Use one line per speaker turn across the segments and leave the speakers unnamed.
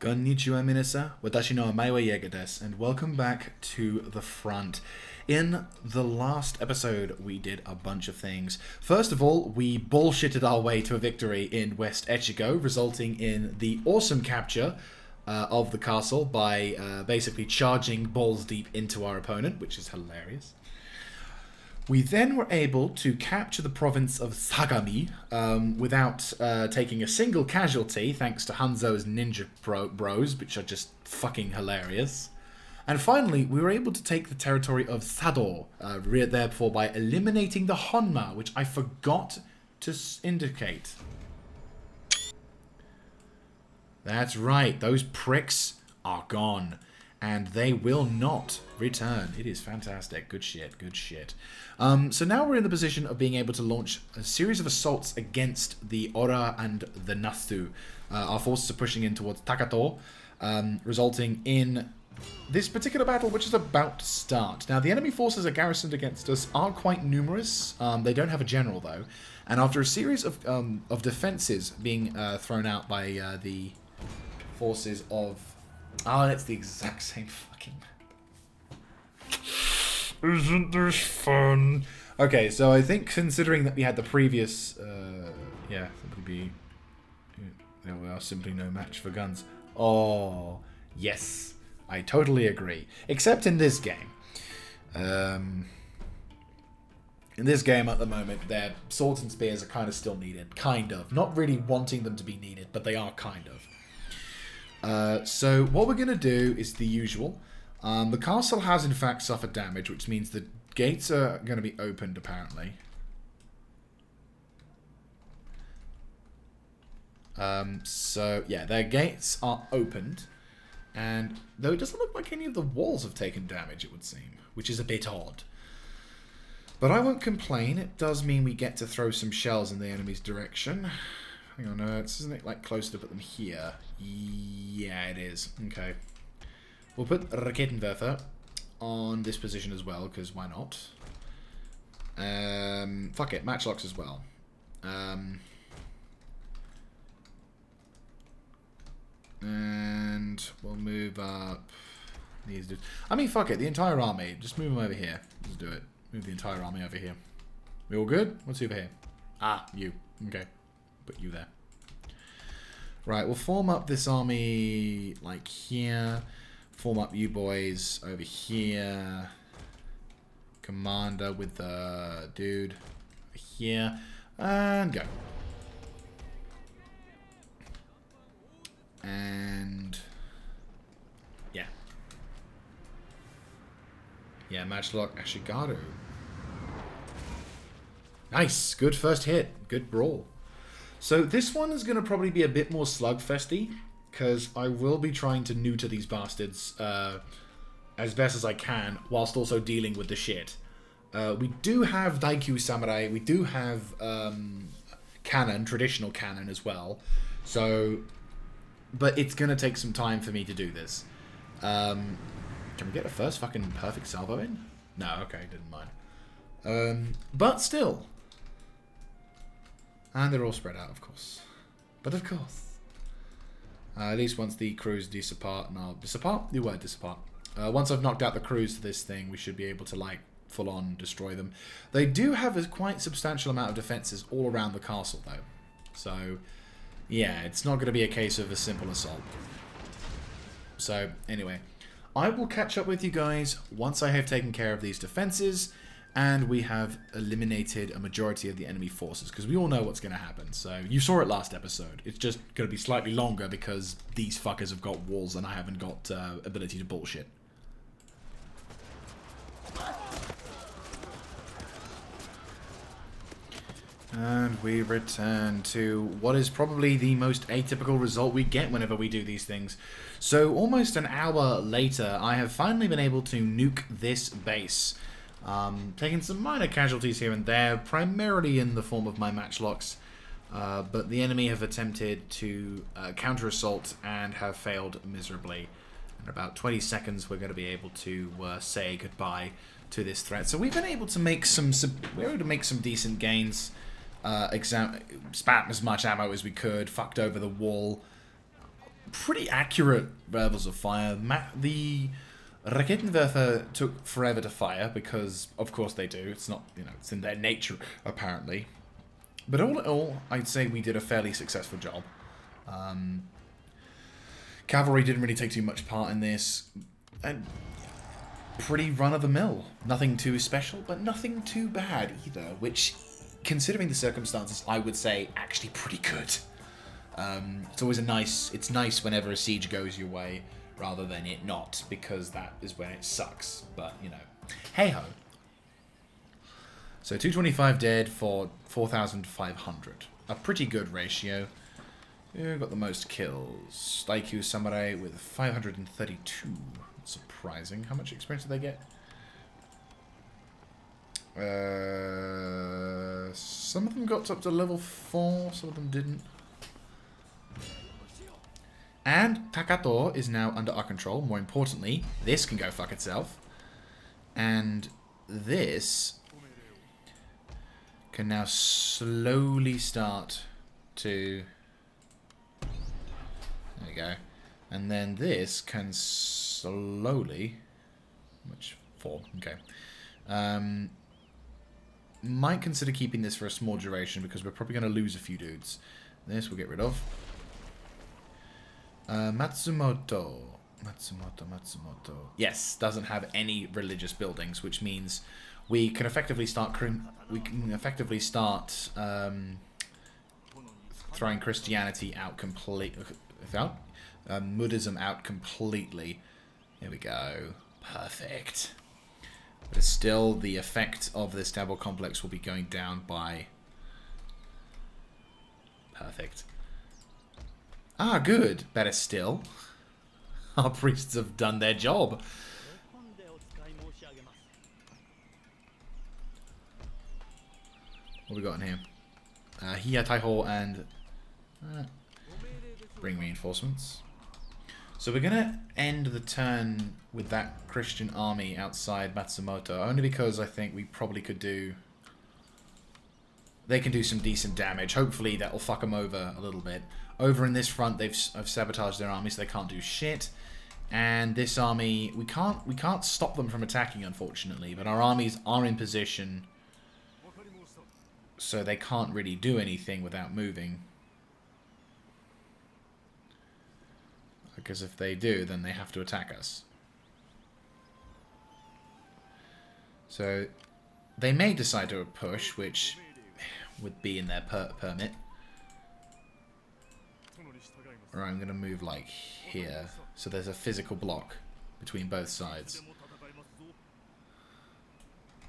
Konnichiwa minasa, watashi no amae wa Jaeger desu, and welcome back to the front. In the last episode, we did a bunch of things. First of all, we bullshitted our way to a victory in West Echigo, resulting in the awesome capture of the castle by basically charging balls deep into our opponent, which is hilarious. We then were able to capture the province of Sagami without taking a single casualty, thanks to Hanzo's ninja bros, which are just fucking hilarious. And finally, we were able to take the territory of Sado, therefore by eliminating the Honma, which I forgot to indicate. That's right, those pricks are gone. And they will not return. It is fantastic. Good shit, good shit. So now we're in the position of being able to launch a series of assaults against the Oura and the Nasu. Our forces are pushing in towards Takato, resulting in this particular battle, which is about to start. Now, the enemy forces are garrisoned against us are quite numerous. They don't have a general, though. And after a series of defenses being thrown out by the forces of... Oh, it's the exact same fucking map. Isn't this fun? Okay, so I think considering that we had the previous... yeah, simply be... There we are, simply no match for guns. Oh, yes. I totally agree. Except in this game. In this game at the moment, their swords and spears are kind of still needed. Kind of. Not really wanting them to be needed, but they are kind of. So what we're going to do is the usual. The castle has in fact suffered damage, which means the gates are going to be opened apparently. So yeah, their gates are opened. And though it doesn't look like any of the walls have taken damage, it would seem, which is a bit odd. But I won't complain. It does mean we get to throw some shells in the enemy's direction. Hang on, isn't it like close to put them here? Yeah, it is. Okay. We'll put Raketenwerfer on this position as well, because why not? Fuck it, matchlocks as well. And we'll move up these dudes. I mean, fuck it, the entire army. Just move them over here. Let's do it. Move the entire army over here. We all good? What's over here? Ah, you. Okay. Put you there. Right, we'll form up this army like here. Form up you boys over here. Commander with the dude over here. And go. And yeah. Yeah, matchlock Ashigaru. Nice. Good first hit. Good brawl. So this one is going to probably be a bit more slugfesty, because I will be trying to neuter these bastards as best as I can, whilst also dealing with the shit. We do have Daikyu Samurai, we do have cannon, traditional cannon as well, so... But it's going to take some time for me to do this. Can we get a first fucking perfect salvo in? No, okay, didn't mind. But still... And they're all spread out, of course. But of course. At least once the crews disappear, and I'll disappear? The word disappear. Once I've knocked out the crews to this thing, we should be able to, like, full-on destroy them. They do have a quite substantial amount of defenses all around the castle, though. So, yeah, it's not going to be a case of a simple assault. So, anyway. I will catch up with you guys once I have taken care of these defenses. And we have eliminated a majority of the enemy forces, because we all know what's going to happen. So, you saw it last episode. It's just going to be slightly longer because these fuckers have got walls and I haven't got ability to bullshit. And we return to what is probably the most atypical result we get whenever we do these things. So, almost an hour later, I have finally been able to nuke this base. Taking some minor casualties here and there, primarily in the form of my matchlocks, but the enemy have attempted to counter-assault and have failed miserably. In about 20 seconds, we're going to be able to say goodbye to this threat. So we've been able to make some decent gains. Spat as much ammo as we could, fucked over the wall. pretty accurate levels of fire. The Raketenwerfer took forever to fire because, of course, they do. It's not, you know, it's in their nature apparently. But all in all, I'd say we did a fairly successful job. Cavalry didn't really take too much part in this. And pretty run-of-the-mill. Nothing too special, but nothing too bad either, which, considering the circumstances, I would say actually pretty good. It's always it's nice whenever a siege goes your way, rather than it not, because that is when it sucks. But, you know, hey-ho. So 225 dead for 4,500. A pretty good ratio. Who got the most kills? Daikyu Samurai with 532. Surprising. How much experience did they get? Some of them got up to level 4, some of them didn't. And Takato is now under our control. More importantly, this can go fuck itself. And this can now slowly start to... There we go. And then this can slowly... Which? 4. Okay. Might consider keeping this for a small duration because we're probably going to lose a few dudes. This we'll get rid of. Matsumoto. Yes, doesn't have any religious buildings, which means we can effectively start throwing Christianity out completely. Buddhism out completely. Here we go. Perfect. But still, the effect of this temple complex will be going down by... Perfect. Ah, good. Better still. Our priests have done their job. What we got in here? Hiya Taiho and... bring reinforcements. So we're going to end the turn with that Christian army outside Matsumoto, only because I think we probably could do... They can do some decent damage. Hopefully that'll fuck them over a little bit. Over in this front, I've sabotaged their army, so they can't do shit. And this army, we can't stop them from attacking, unfortunately. But our armies are in position, so they can't really do anything without moving. Because if they do, then they have to attack us. So they may decide to push, which would be in their permit. Or I'm going to move like here, so there's a physical block between both sides.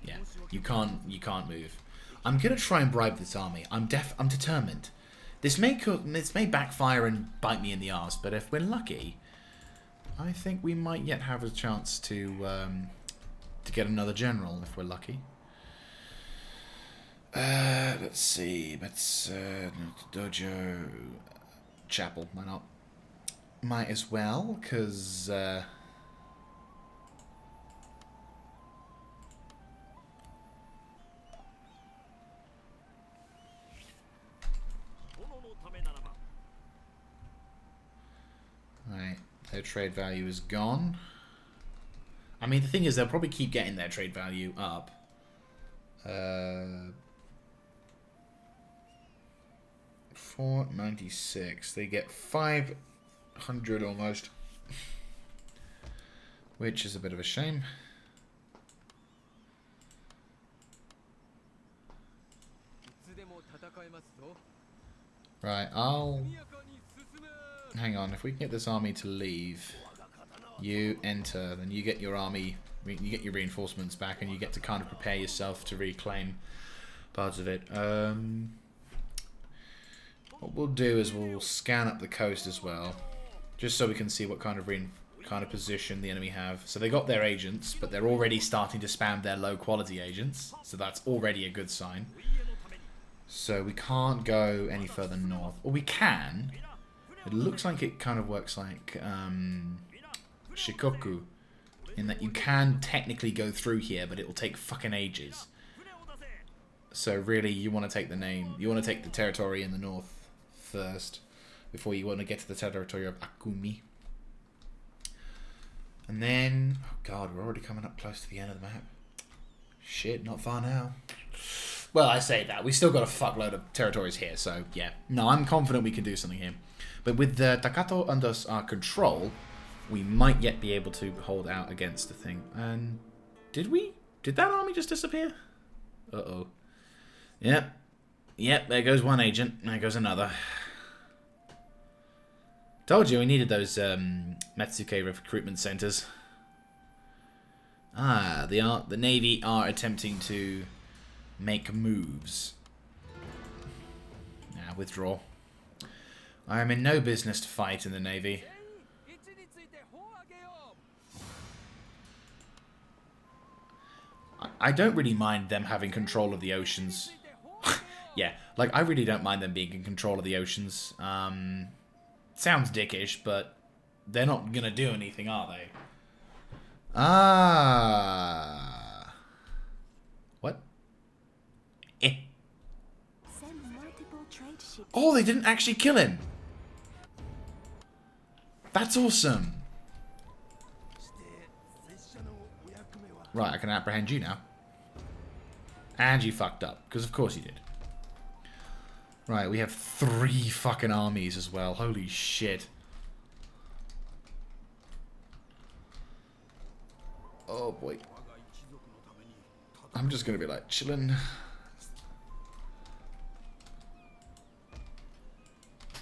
Yeah, you can't move. I'm going to try and bribe this army. I'm determined. This may backfire and bite me in the arse, but if we're lucky, I think we might yet have a chance to get another general if we're lucky. Let's see. Let's dojo chapel. Why not? Might as well, because right, their trade value is gone. I mean, the thing is, they'll probably keep getting their trade value up. 496. They get 500 almost, which is a bit of a shame. Right, hang on. If we can get this army to leave, you enter, then you get your army, you get your reinforcements back, and you get to kind of prepare yourself to reclaim parts of it. What we'll do is we'll scan up the coast as well, just so we can see what kind of position the enemy have. So they got their agents, but they're already starting to spam their low quality agents, so that's already a good sign. So we can't go any further north, or we can. It looks like it kind of works like Shikoku, in that you can technically go through here, but it will take fucking ages. So really, you want to take the territory in the north first. before you want to get to the territory of Akumi. And then, oh god, we're already coming up close to the end of the map. Shit, not far now. Well, I say that. We still got a fuckload of territories here, so yeah. No, I'm confident we can do something here. But with the Takato under our control, we might yet be able to hold out against the thing. And did we? Did that army just disappear? Uh-oh. Yep. Yep, there goes one agent. There goes another. Told you we needed those Metsuke recruitment centers. Ah, the Navy are attempting to make moves. Now, withdraw. I am in no business to fight in the Navy. I don't really mind them having control of the oceans. Yeah, like, I really don't mind them being in control of the oceans. Sounds dickish, but they're not gonna do anything, are they? Ah. What? Eh. Oh, they didn't actually kill him. That's awesome. Right, I can apprehend you now. And you fucked up, because of course you did. Right, we have 3 fucking armies as well. Holy shit. Oh boy. I'm just gonna be like chilling.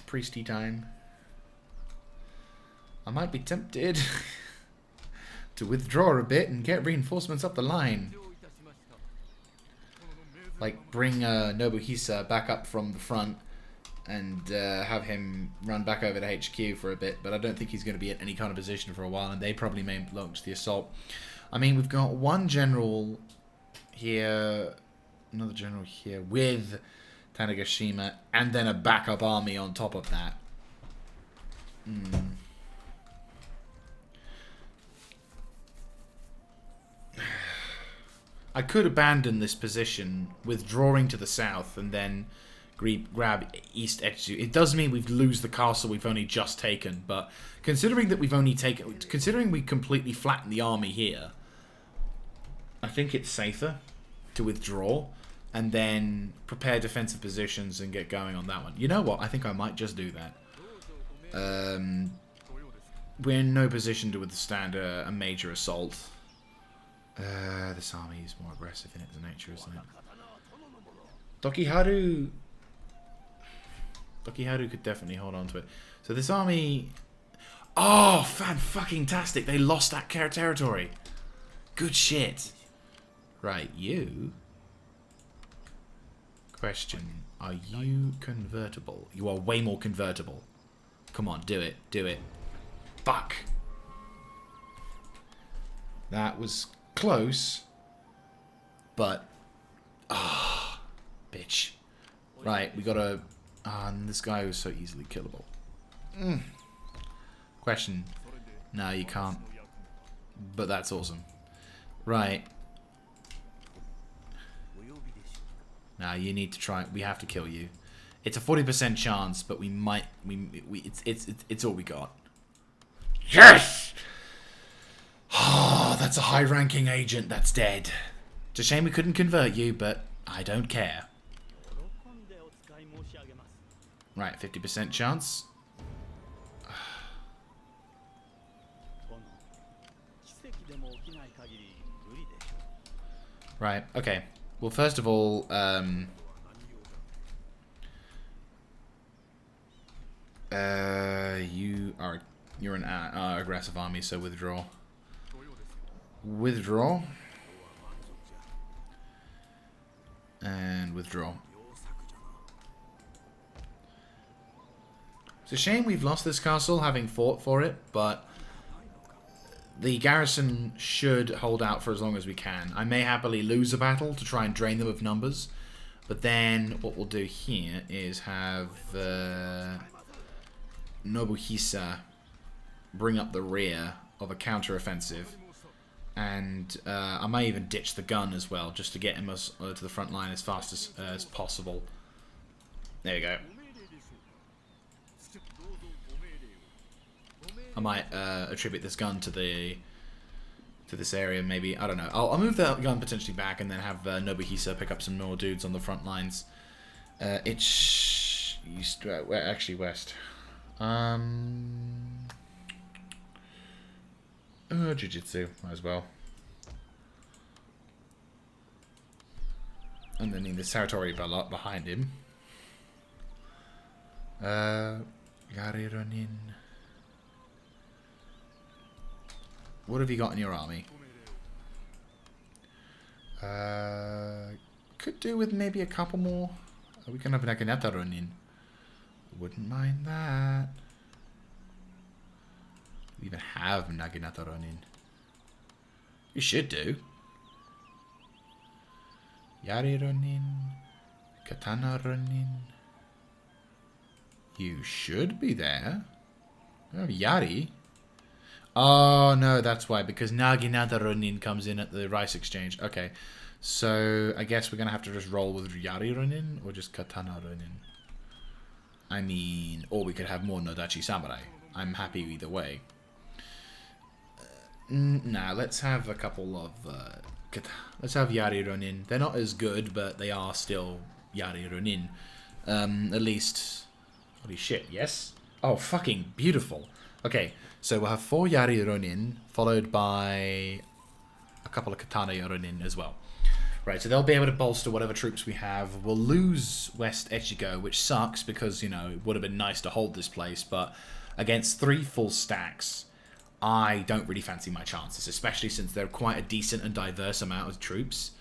Priesty time. I might be tempted to withdraw a bit and get reinforcements up the line. Like, bring Nobuhisa back up from the front and have him run back over to HQ for a bit. But I don't think he's going to be in any kind of position for a while, and they probably may launch the assault. I mean, we've got one general here, another general here with Tanegashima, and then a backup army on top of that. I could abandon this position, withdrawing to the south, and then grab East Etsu. It does mean we lose the castle we've only just taken, but considering that considering we completely flattened the army here, I think it's safer to withdraw and then prepare defensive positions and get going on that one. You know what? I think I might just do that. We're in no position to withstand a major assault. This army is more aggressive in its nature, isn't it? Tokiharu could definitely hold on to it. So this army... Oh, fan-fucking-tastic! They lost that territory. Good shit. Right, you... Question. Are you convertible? You are way more convertible. Come on, do it. Do it. Fuck. That was... close, but bitch. Right, we gotta. And this guy was so easily killable. Question. No, you can't. But that's awesome. Right. Now you need to try. We have to kill you. It's a 40% chance, but we might. It's all we got. Yes. Oh, that's a high-ranking agent that's dead. It's a shame we couldn't convert you, but I don't care. Right, 50% chance. Right, okay. Well, first of all, you're an aggressive army, so withdraw. Withdraw. And withdraw. It's a shame we've lost this castle, having fought for it, but the garrison should hold out for as long as we can. I may happily lose a battle to try and drain them of numbers, but then what we'll do here is have Nobuhisa bring up the rear of a counter-offensive. And I may even ditch the gun as well, just to get him to the front line as fast as possible. There we go. I might attribute this gun to this area, maybe. I don't know. I'll move that gun potentially back and then have Nobuhisa pick up some more dudes on the front lines. It's east, actually west. Jiu-jitsu, might as well. And then in the territory behind him. Yari Ronin. What have you got in your army? Could do with maybe a couple more. We can have Naginata Ronin. Wouldn't mind that. We even have Naginata Ronin. You should do. Yari Ronin. Katana Ronin. You should be there. Oh, Yari. Oh, no, that's why. Because Naginata Ronin comes in at the rice exchange. Okay. So, I guess we're going to have to just roll with Yari Ronin or just Katana Ronin. I mean, or we could have more Nodachi Samurai. I'm happy either way. Nah, let's have a couple of... let's have Yari Ronin. They're not as good, but they are still Yari Ronin. At least... Holy shit, yes? Oh, fucking beautiful. Okay, so we'll have 4 Yari Ronin, followed by a couple of Katana Ronin as well. Right, so they'll be able to bolster whatever troops we have. We'll lose West Echigo, which sucks because, you know, it would have been nice to hold this place, but against 3 full stacks, I don't really fancy my chances, especially since they're quite a decent and diverse amount of troops,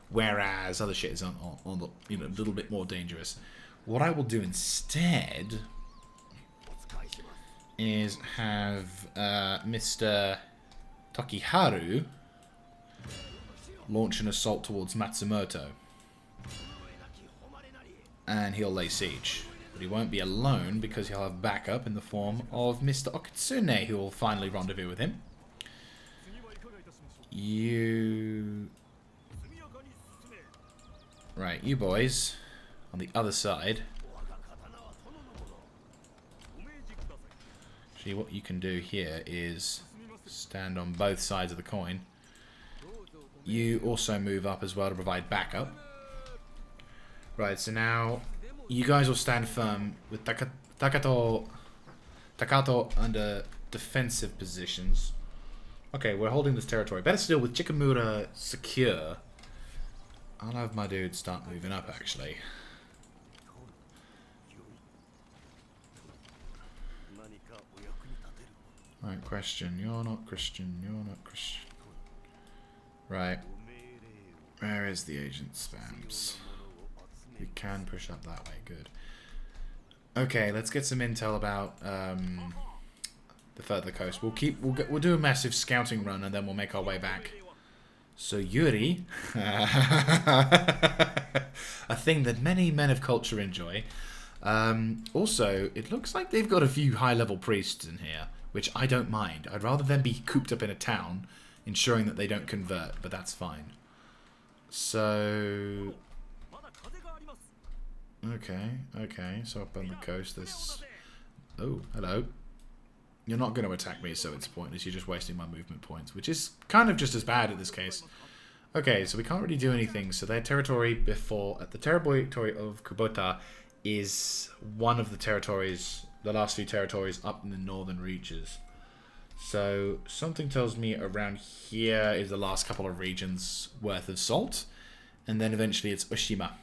whereas other shit is on the, you know, a little bit more dangerous. What I will do instead is have Mr. Tokiharu launch an assault towards Matsumoto. And he'll lay siege. But he won't be alone because he'll have backup in the form of Mr. Okitsune, who will finally rendezvous with him. You... Right, you boys, on the other side. Actually, what you can do here is stand on both sides of the coin. You also move up as well to provide backup. Right, so now you guys will stand firm with Takato under defensive positions. Okay, we're holding this territory. Better still, with Chikamura secure, I'll have my dude start moving up, actually. Right, question. You're not Christian. You're not Christian. Right. Where is the agent spams? We can push up that way. Good. Okay, let's get some intel about the further coast. We'll do a massive scouting run and then we'll make our way back. So Yuri, a thing that many men of culture enjoy. Also, it looks like they've got a few high-level priests in here, which I don't mind. I'd rather them be cooped up in a town, ensuring that they don't convert, but that's fine. So... Okay, so up on the coast there's... Oh, hello. You're not going to attack me, so it's pointless. You're just wasting my movement points, which is kind of just as bad in this case. Okay, so we can't really do anything. So their territory the territory of Kubota is one of the territories, the last few territories up in the northern reaches. So something tells me around here is the last couple of regions worth of salt. And then eventually it's Oshima,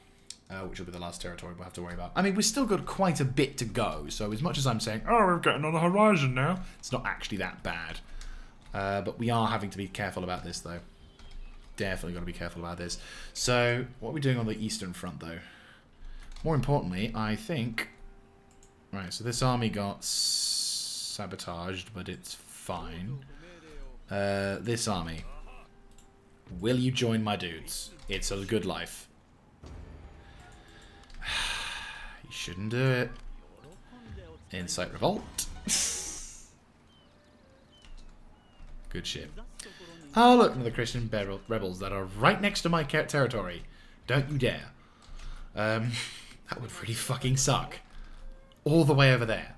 which will be the last territory we'll have to worry about. I mean, we've still got quite a bit to go. So as much as I'm saying, oh, we're getting on the horizon now, it's not actually that bad. But we are having to be careful about this, though. Definitely got to be careful about this. So what are we doing on the eastern front, though? More importantly, I think... Right, so this army got sabotaged, but it's fine. This army. Will you join my dudes? It's a good life. You shouldn't do it. Incite revolt. Good shit. Oh, look, another Christian rebels that are right next to my territory. Don't you dare. That would really fucking suck. All the way over there.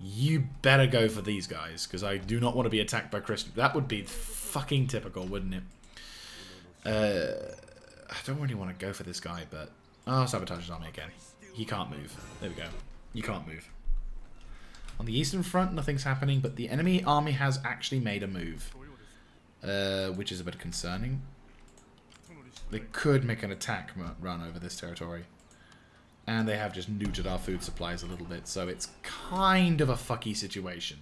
You better go for these guys, because I do not want to be attacked by Christian. That would be fucking typical, wouldn't it? I don't really want to go for this guy, but... Oh, sabotage his army again. He can't move. There we go. You can't move. On the eastern front, nothing's happening, but the enemy army has actually made a move. Which is a bit concerning. They could make an attack run over this territory. And they have just neutered our food supplies a little bit, so it's kind of a fucky situation.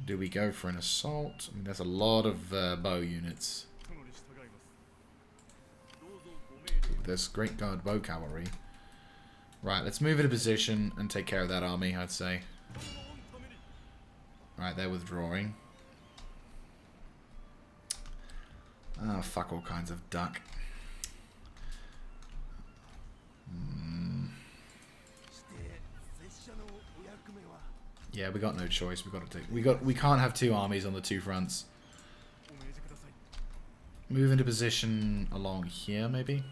Do we go for an assault? I mean, there's a lot of bow units. There's Great Guard bow cavalry. Right, let's move into position and take care of that army, I'd say. Right, they're withdrawing. Oh, fuck all kinds of duck. Yeah, we got no choice. We got to take. We can't have two armies on the two fronts. Move into position along here, maybe.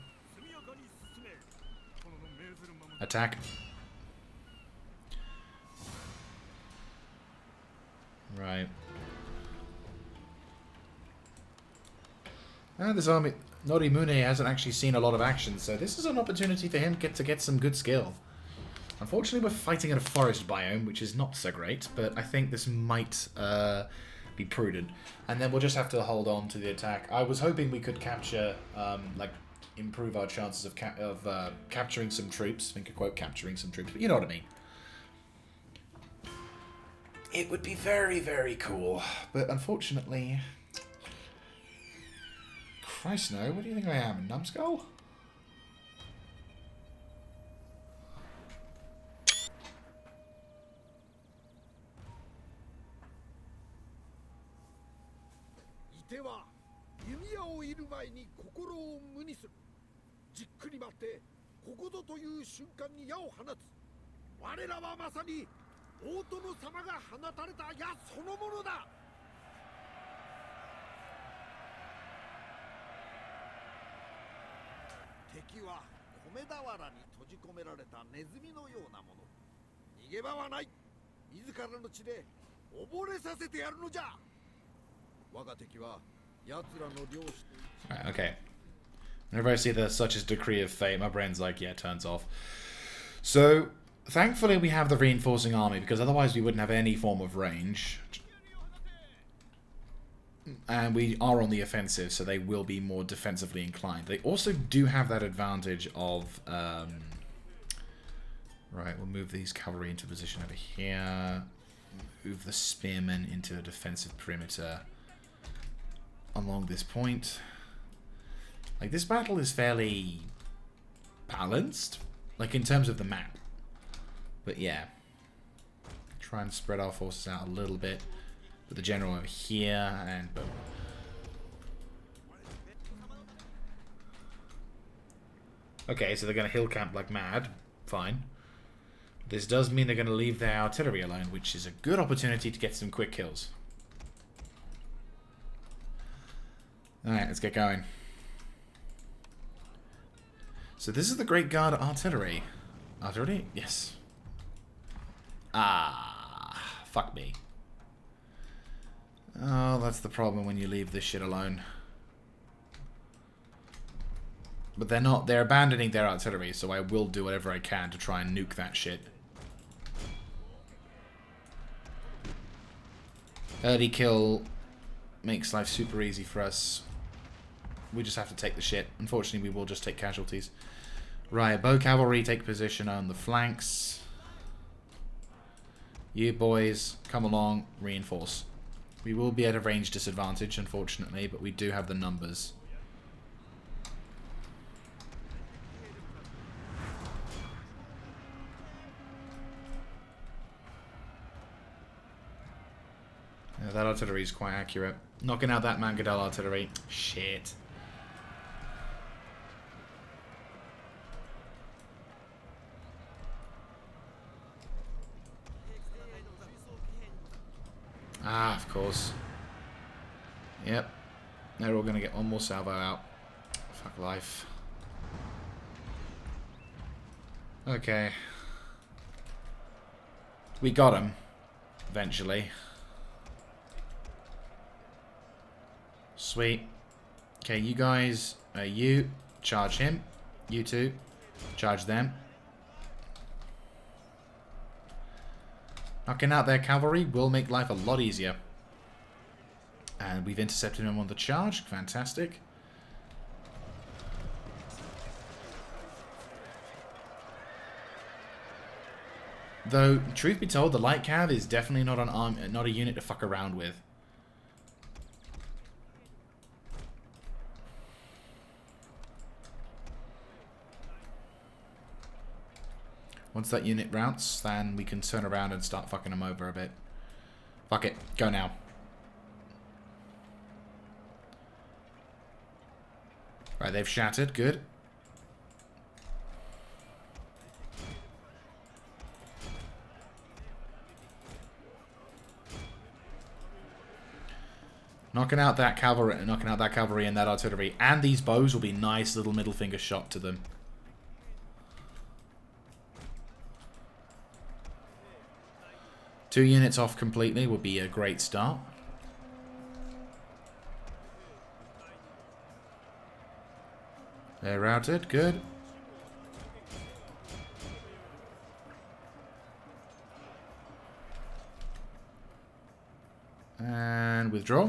Attack. Right. This army, Norimune, hasn't actually seen a lot of action, so this is an opportunity for him to get some good skill. Unfortunately, we're fighting in a forest biome, which is not so great, but I think this might be prudent. And then we'll just have to hold on to the attack. I was hoping we could capture, like, improve our chances of capturing some troops. Think of quote, capturing some troops, but you know what I mean. It would be very, very cool, but unfortunately... Christ no, what do you think I am, a numbskull? Right, okay. Whenever I see the such as decree of fate, my brain's like, yeah, turns off. So, thankfully we have the reinforcing army, because otherwise we wouldn't have any form of range. And we are on the offensive, so they will be more defensively inclined. They also do have that advantage of... right, we'll move these cavalry into position over here. Move the spearmen into a defensive perimeter along this point. Like, this battle is fairly balanced, like, in terms of the map. But yeah. Try and spread our forces out a little bit. Put the general over here, and boom. Okay, so they're going to hill camp like mad. Fine. This does mean they're going to leave their artillery alone, which is a good opportunity to get some quick kills. Alright, let's get going. So this is the Great Guard artillery. Artillery? Yes. Ah, fuck me. Oh, that's the problem when you leave this shit alone. But they're not, they're abandoning their artillery, so I will do whatever I can to try and nuke that shit. Early kill makes life super easy for us. We just have to take the shit. Unfortunately, we will just take casualties. Right, bow cavalry take position on the flanks. You boys, come along, reinforce. We will be at a range disadvantage, unfortunately, but we do have the numbers. Yeah, that artillery is quite accurate. Knocking out that Mangadel artillery. Shit. Ah, of course. Yep. They're all going to get one more salvo out. Fuck life. Okay. We got him. Eventually. Sweet. Okay, you guys, you charge him. You two, charge them. Knocking out their cavalry will make life a lot easier. And we've intercepted him on the charge. Fantastic. Though, truth be told, the light cav is definitely not an arm, not a unit to fuck around with. Once that unit routes, then we can turn around and start fucking them over a bit. Fuck it. Go now. Right, they've shattered. Good. Knocking out that cavalry and that artillery. And these bows will be nice little middle finger shot to them. Two units off completely would be a great start. They're routed. Good. And withdraw.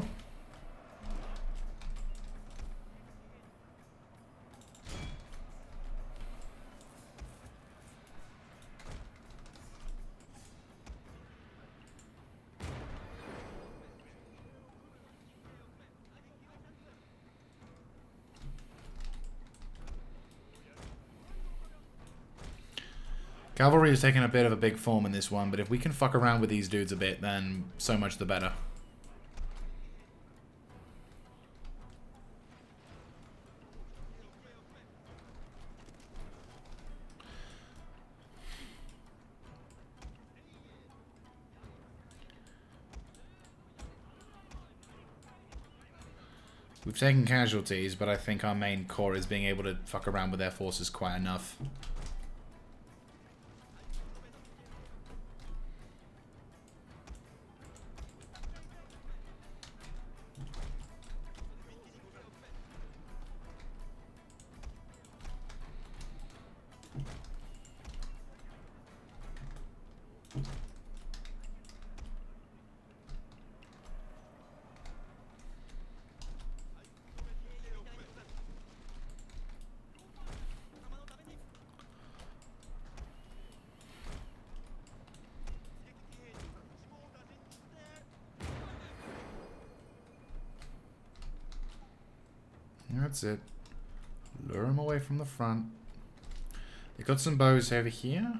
Cavalry is taking a bit of a big form in this one, but if we can fuck around with these dudes a bit, then so much the better. We've taken casualties, but I think our main core is being able to fuck around with their forces quite enough. That's it. Lure them away from the front. They got some bows over here.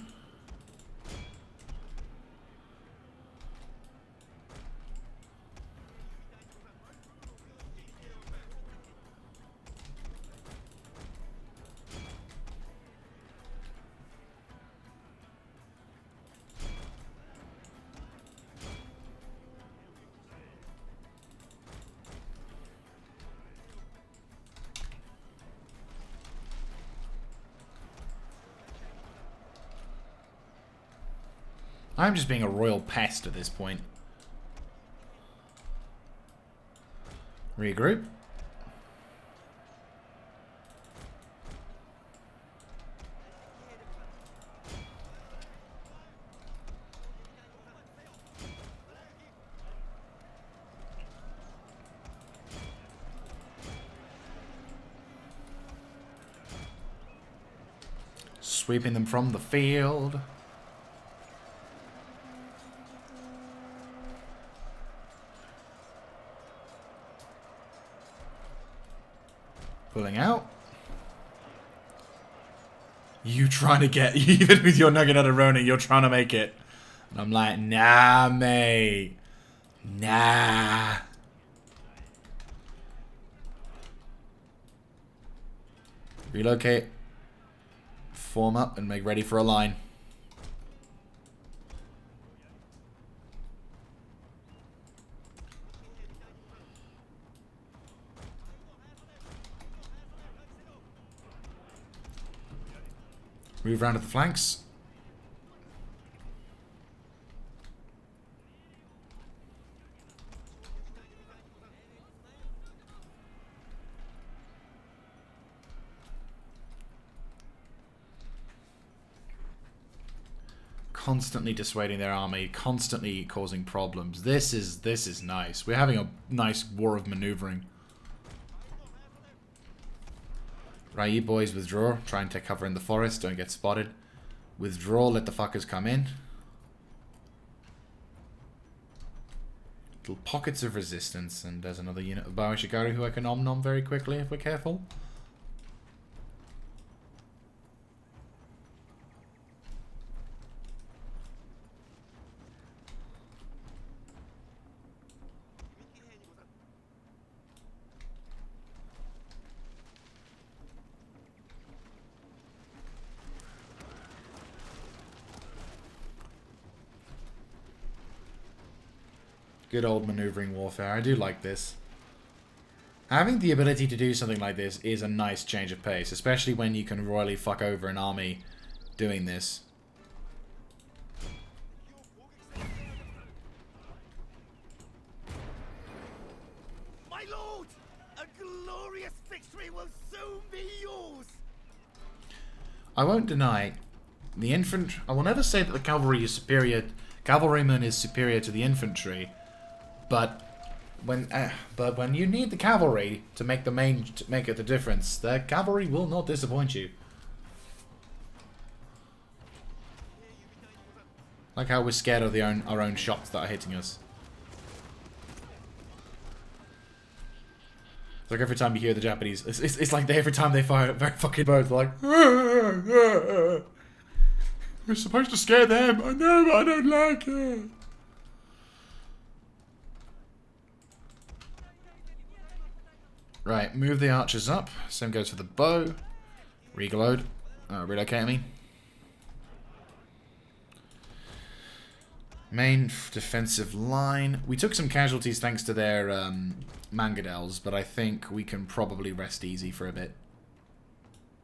I'm just being a royal pest at this point. Regroup. Sweeping them from the field. Pulling out. You trying to get, even with your Nugget Rona, you're trying to make it. And I'm like, nah, mate. Nah. Relocate. Form up and make ready for a line. Move around to the flanks. constantly dissuading their army, constantly causing problems. This is nice. We're having a nice war of maneuvering. Right, you boys withdraw. Try and take cover in the forest. Don't get spotted. Withdraw. Let the fuckers come in. Little pockets of resistance. And there's another unit of Bao Shigaru who I can nom-nom very quickly if we're careful. Good old maneuvering warfare. I do like this. Having the ability to do something like this is a nice change of pace, especially when you can royally fuck over an army doing this.
My lord, a glorious victory will soon be yours.
I won't deny the infantry. I will never say that the cavalry is superior. Cavalryman is superior to the infantry. But when you need the cavalry to make it the difference, the cavalry will not disappoint you. Like how we're scared of our own shots that are hitting us. It's like every time you hear the Japanese, it's like every time they fire very fucking both, like, we're supposed to scare them. I know, but I don't like it. Right, move the archers up. Same goes for the bow. Relocate, I mean. Main defensive line. We took some casualties thanks to their Mangadels, but I think we can probably rest easy for a bit.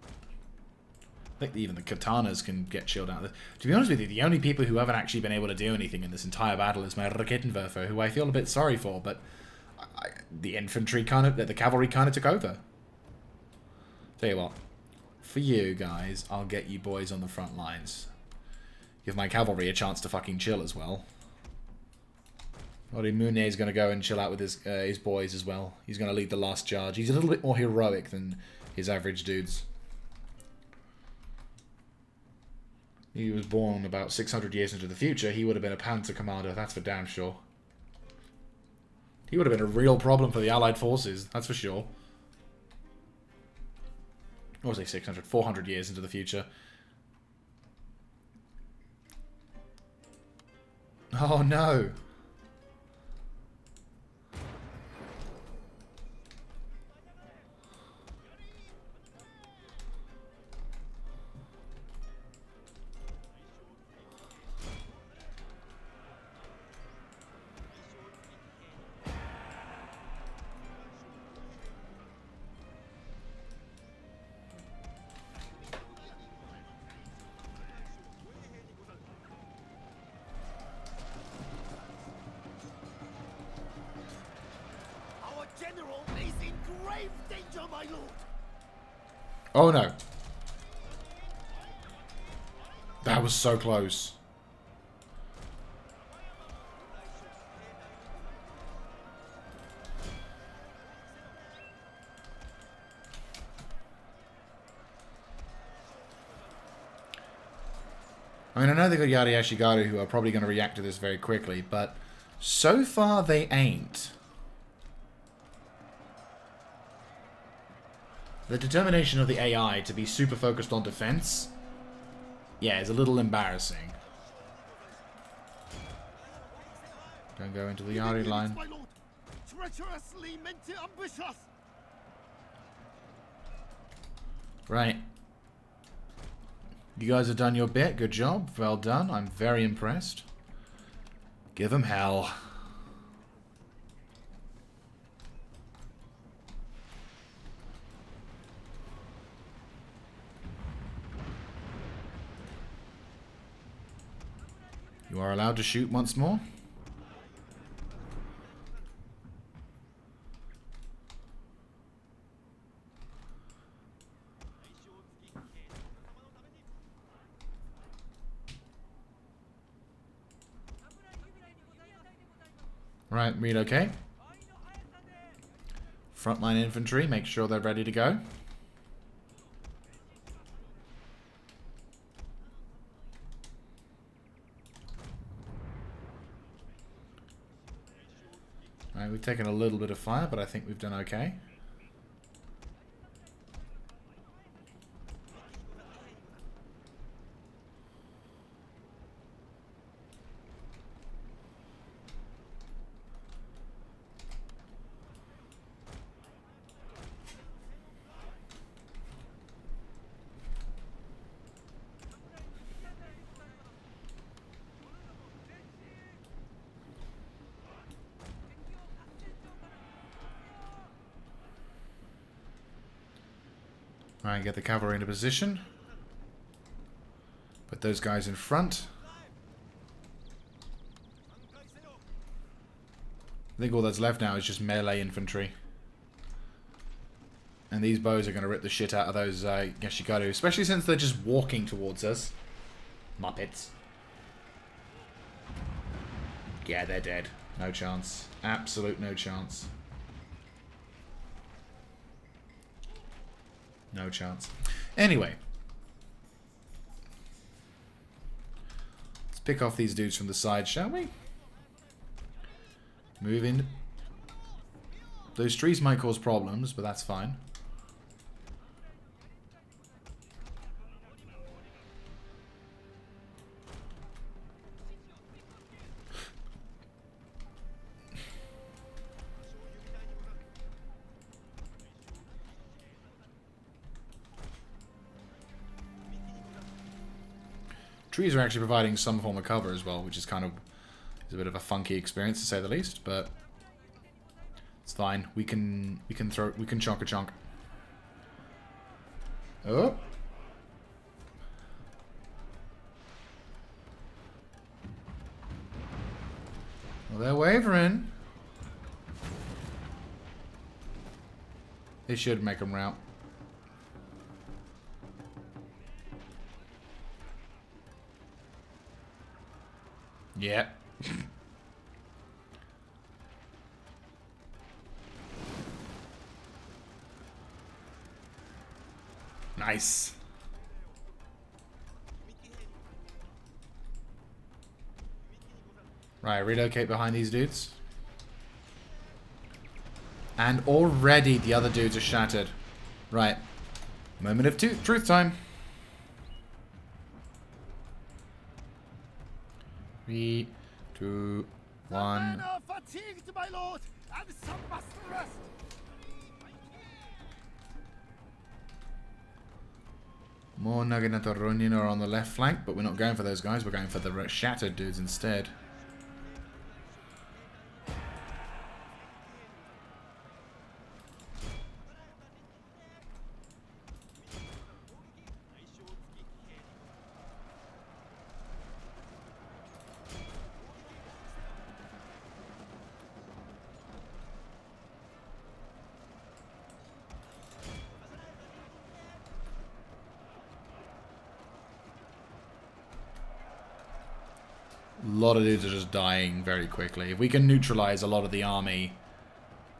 I think even the katanas can get chilled out. To be honest with you, the only people who haven't actually been able to do anything in this entire battle is my Raketenwerfer, who I feel a bit sorry for, but the infantry the cavalry kind of took over. Tell you what, for you guys, I'll get you boys on the front lines. Give my cavalry a chance to fucking chill as well. Mune is going to go and chill out with his boys as well. He's going to lead the last charge. He's a little bit more heroic than his average dudes. He was born about 600 years into the future. He would have been a Panzer commander, that's for damn sure. He would have been a real problem for the Allied forces, that's for sure. What was he, 600? 400 years into the future. Oh no! Oh no. That was so close. I mean, I know they've got Yari Ashigaru who are probably going to react to this very quickly, but so far they ain't. The determination of the AI to be super focused on defense, yeah, is a little embarrassing. Don't go into the Yari line.
Treacherously meant to ambush us.
Right. You guys have done your bit. Good job. Well done. I'm very impressed. Give them hell. You are allowed to shoot once more. Right, read okay. Frontline infantry, make sure they're ready to go. Alright, we've taken a little bit of fire, but I think we've done okay. Alright, get the cavalry into position. Put those guys in front. I think all that's left now is just melee infantry. And these bows are going to rip the shit out of those Yashikaru, especially since they're just walking towards us. Muppets. Yeah, they're dead. No chance. Absolute no chance. No chance. Anyway. Let's pick off these dudes from the side, shall we? Move in. Those trees might cause problems, but that's fine. Trees are actually providing some form of cover as well, which is kind of a bit of a funky experience to say the least, but it's fine. We can chonk a chonk. Oh. Well, they're wavering. It should make them rout. Yeah. Nice. Right, relocate behind these dudes. And already the other dudes are shattered. Right. Moment of truth time. 3, 2, 1.
Men are fatigued, my lord, and some must rest.
More Naginata Ronin are on the left flank, but we're not going for those guys. We're going for the shattered dudes instead. A lot of dudes are just dying very quickly. If we can neutralize a lot of the army,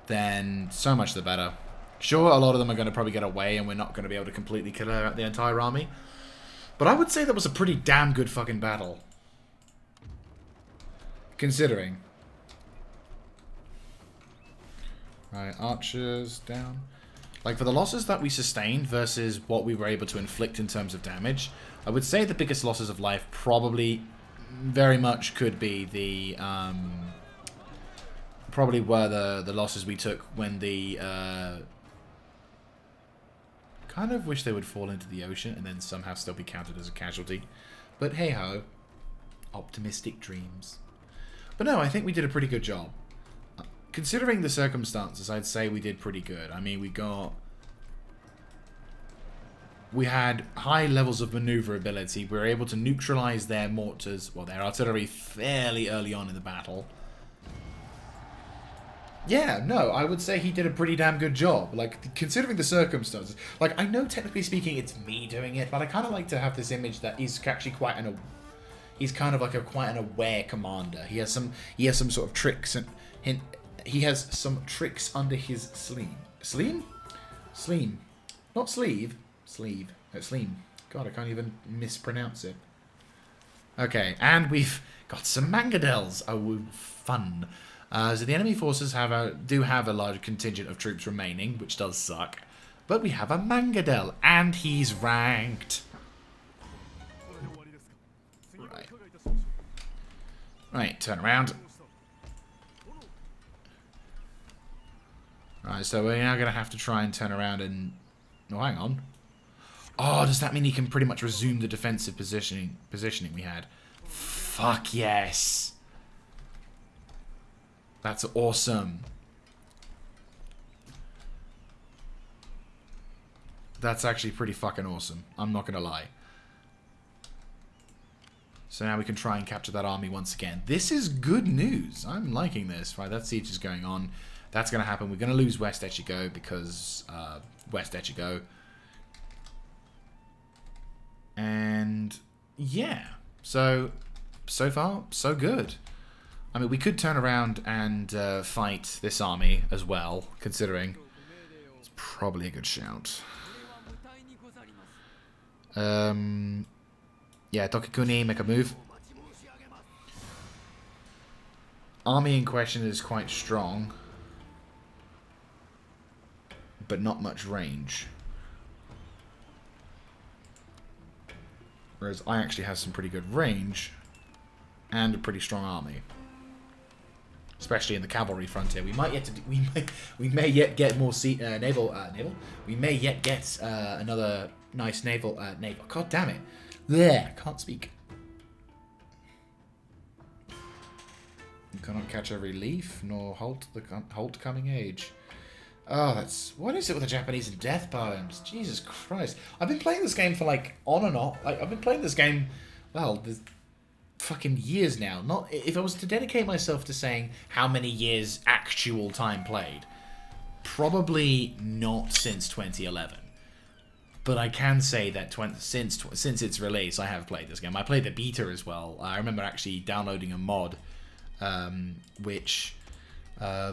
then so much the better. Sure, a lot of them are going to probably get away and we're not going to be able to completely kill out the entire army. But I would say that was a pretty damn good fucking battle. Considering. Right, archers down. Like, for the losses that we sustained versus what we were able to inflict in terms of damage, I would say the biggest losses of life probably very much could be the probably were the losses we took when the kind of wish they would fall into the ocean and then somehow still be counted as a casualty, but hey ho, optimistic dreams. But no, I think we did a pretty good job considering the circumstances. I'd say we did pretty good. I mean, we had high levels of maneuverability. We were able to neutralize their mortars, well, their artillery fairly early on in the battle. Yeah, no, I would say he did a pretty damn good job. Like, considering the circumstances. Like, I know technically speaking it's me doing it, but I kind of like to have this image that he's actually quite he's kind of like quite an aware commander. He has some sort of tricks and he has some tricks under his sleeve. Sleeve, not sleeve. Sleeve. No, sleeve. God, I can't even mispronounce it. Okay, and we've got some mangadels. Oh, fun. So the enemy forces do have a large contingent of troops remaining, which does suck. But we have a mangadel, and he's ranked. Right. Right, turn around. Right, so we're now going to have to try and turn around and... Oh, hang on. Oh, does that mean he can pretty much resume the defensive positioning we had? Fuck yes. That's awesome. That's actually pretty fucking awesome. I'm not going to lie. So now we can try and capture that army once again. This is good news. I'm liking this. Right, that siege is going on. That's going to happen. We're going to lose West Echigo because West Echigo. And yeah. So far, so good. I mean, we could turn around and fight this army as well, considering it's probably a good shout. Yeah, Tokikuni, make a move. Army in question is quite strong, but not much range. Whereas I actually have some pretty good range and a pretty strong army, especially in the cavalry frontier. We might yet we may yet get more naval. We may yet get another nice naval. God damn it! There, can't speak. You cannot catch every leaf, nor halt coming age. Oh, that's... What is it with the Japanese and death poems? Jesus Christ. I've been playing this game for, like, on and off. Like, I've been playing this game, well, there's fucking years now. Not... If I was to dedicate myself to saying how many years actual time played, probably not since 2011. But I can say that since its release, I have played this game. I played the beta as well. I remember actually downloading a mod, which...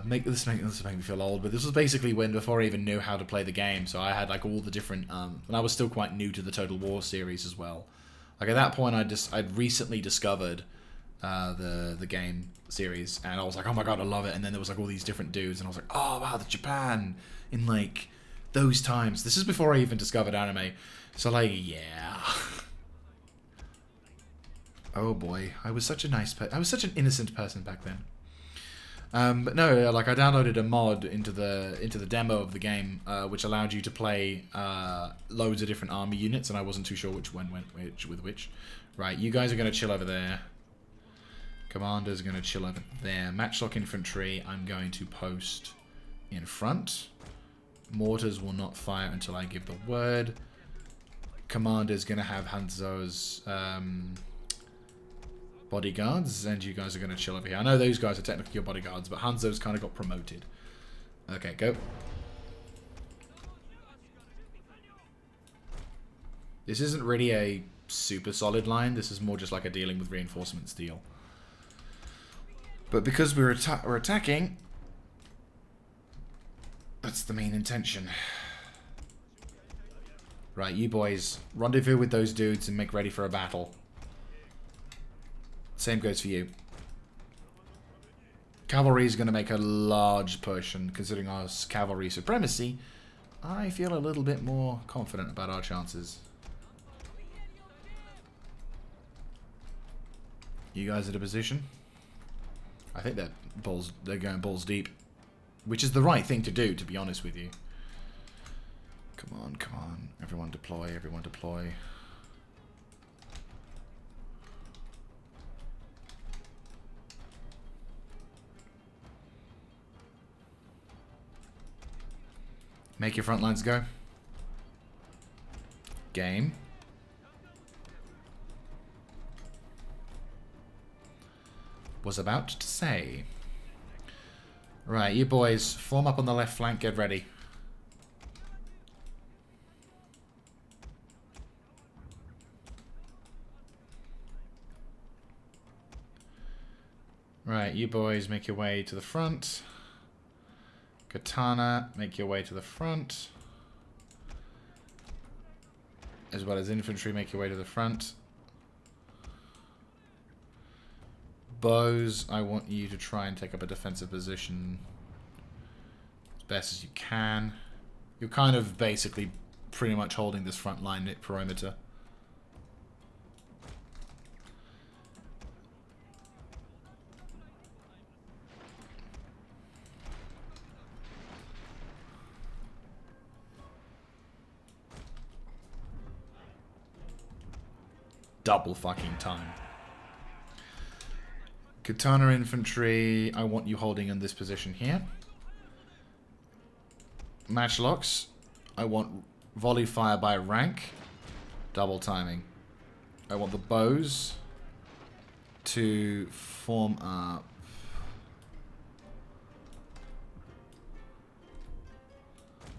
make me feel old, but this was basically before I even knew how to play the game, so I had like all the different and I was still quite new to the Total War series as well. Like at that point I'd recently discovered the game series, and I was like, oh my god, I love it. And then there was like all these different dudes, and I was like, oh wow, the Japan in like those times. This is before I even discovered anime, so like, yeah. Oh boy, I was such an innocent person back then. But no, like I downloaded a mod into the demo of the game, which allowed you to play loads of different army units, and I wasn't too sure which one went with which. Right, you guys are going to chill over there. Commander's going to chill over there. Matchlock infantry, I'm going to post in front. Mortars will not fire until I give the word. Commander's going to have Hanzo's bodyguards, and you guys are going to chill over here. I know those guys are technically your bodyguards, but Hanzo's kind of got promoted. Okay, go. This isn't really a super solid line. This is more just like a dealing with reinforcements deal. But because we're attacking, that's the main intention. Right, you boys, rendezvous with those dudes and make ready for a battle. Same goes for you. Cavalry is going to make a large push, and considering our cavalry supremacy, I feel a little bit more confident about our chances. You guys at a position? I think they're going balls deep, which is the right thing to do, to be honest with you. Come on, come on. Everyone deploy, everyone deploy. Make your front lines go. Game. Was about to say. Right, you boys, form up on the left flank, get ready. Right, you boys make your way to the front. Katana, make your way to the front. As well as infantry, make your way to the front. Bows, I want you to try and take up a defensive position as best as you can. You're kind of basically pretty much holding this front line perimeter. Double fucking time. Katana infantry, I want you holding in this position here. Matchlocks, I want volley fire by rank. Double timing. I want the bows to form up.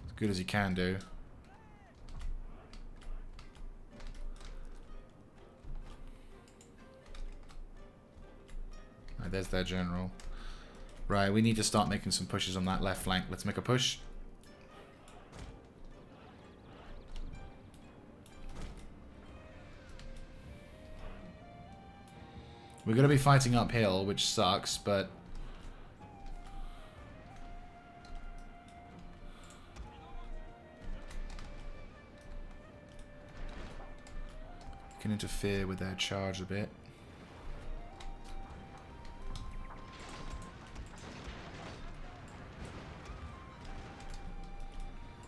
As good as you can do. Right, there's their general. Right, we need to start making some pushes on that left flank. Let's make a push. We're going to be fighting uphill, which sucks, but... can interfere with their charge a bit.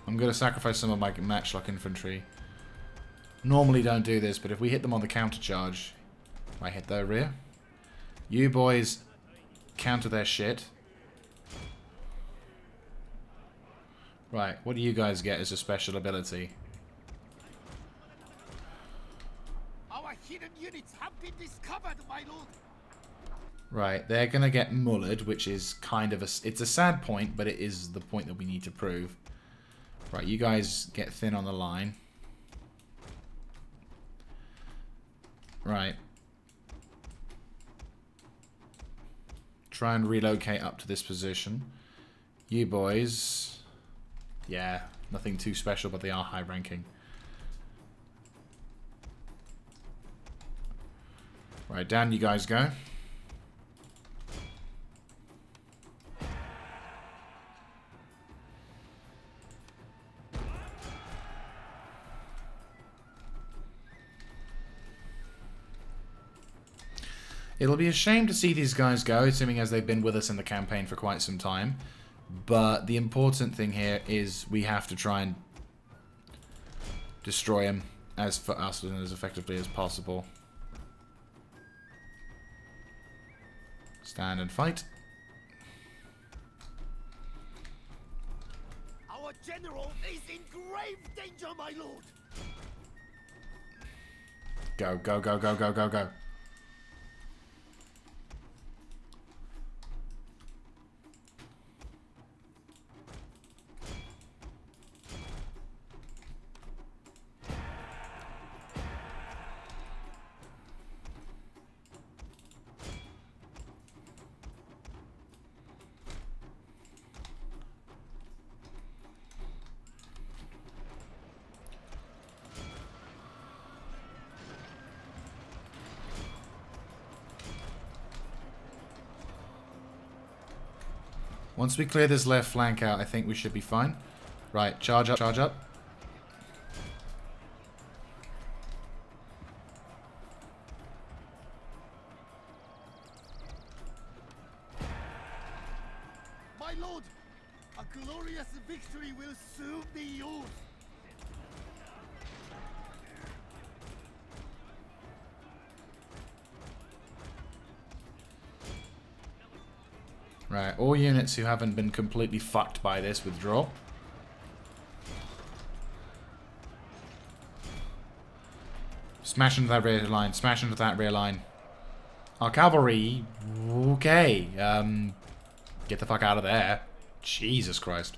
I'm going to sacrifice some of my matchlock infantry. Normally don't do this, but if we hit them on the counter charge, I hit their rear. You boys counter their shit. Right, what do you guys get as a special ability?
Our hidden units have been discovered, my lord.
Right, they're going to get mullered, which is kind of a... it's a sad point, but it is the point that we need to prove. Right, you guys get thin on the line. Right. Try and relocate up to this position. You boys... yeah, nothing too special, but they are high ranking. Right, down you guys go. It'll be a shame to see these guys go, assuming as they've been with us in the campaign for quite some time. But the important thing here is we have to try and destroy him as for us and as effectively as possible. Stand and fight.
Our general is in grave danger, my lord.
Go, go, go, go, go, go, go. Once we clear this left flank out, I think we should be fine. Right, charge up, charge up.
My lord, a glorious victory will soon be yours.
Right, all units who haven't been completely fucked by this, withdraw. Smash into that rear line, smash into that rear line. Our cavalry, okay. Get the fuck out of there. Jesus Christ.